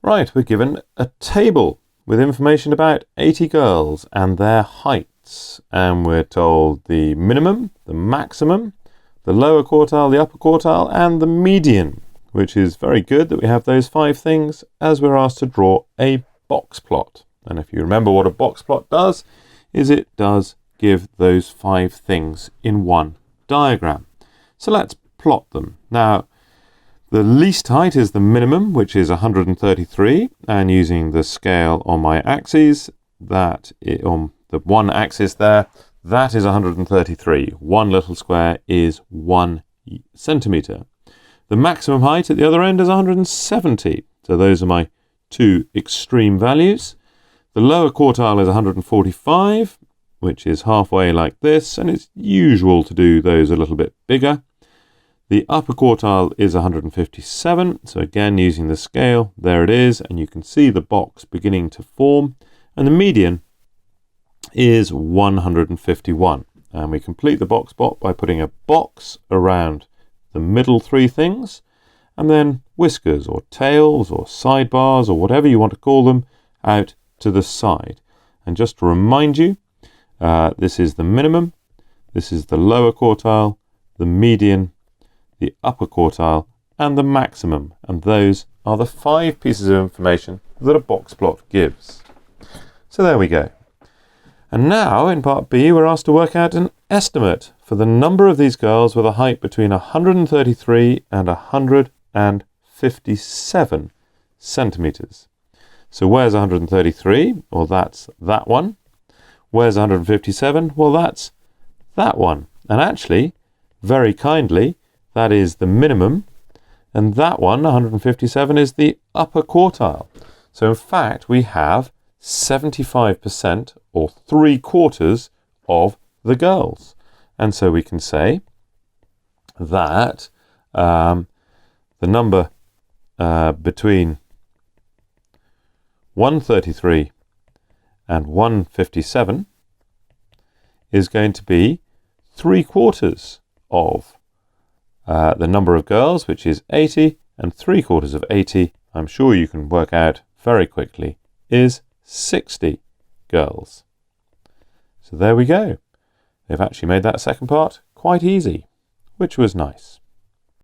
Right, we're given a table with information about 80 girls and their heights. And we're told the minimum, the maximum, the lower quartile, the upper quartile, and the median, which is very good that we have those 5 things as we're asked to draw a box plot. And if you remember what a box plot does, is it does give those 5 things in one diagram. So let's plot them. Now, the least height is the minimum, which is 133, and using the scale on my axes, on the one axis there, that is 133. One little square is 1 centimetre. The maximum height at the other end is 170. So those are my 2 extreme values. The lower quartile is 145, which is halfway like this, and it's usual to do those a little bit bigger. The upper quartile is 157, so again using the scale, there it is, and you can see the box beginning to form. And the median is 151. And we complete the box plot by putting a box around the middle 3 things, and then whiskers or tails or sidebars or whatever you want to call them out to the side. And just to remind you, this is the minimum, this is the lower quartile, the median, the upper quartile, and the maximum. And those are the 5 pieces of information that a box plot gives. So there we go. And now in part B, we're asked to work out an estimate for the number of these girls with a height between 133 and 157 centimetres. So where's 133? Well, that's that one. Where's 157? Well, that's that one. And actually, very kindly, that is the minimum, and that one, 157, is the upper quartile. So in fact, we have 75% or 3/4 of the girls. And so we can say that the number between 133 and 157 is going to be 3/4 of the number of girls, which is 80, and 3/4 of 80, I'm sure you can work out very quickly, is 60 girls. So there we go. They've actually made that second part quite easy, which was nice.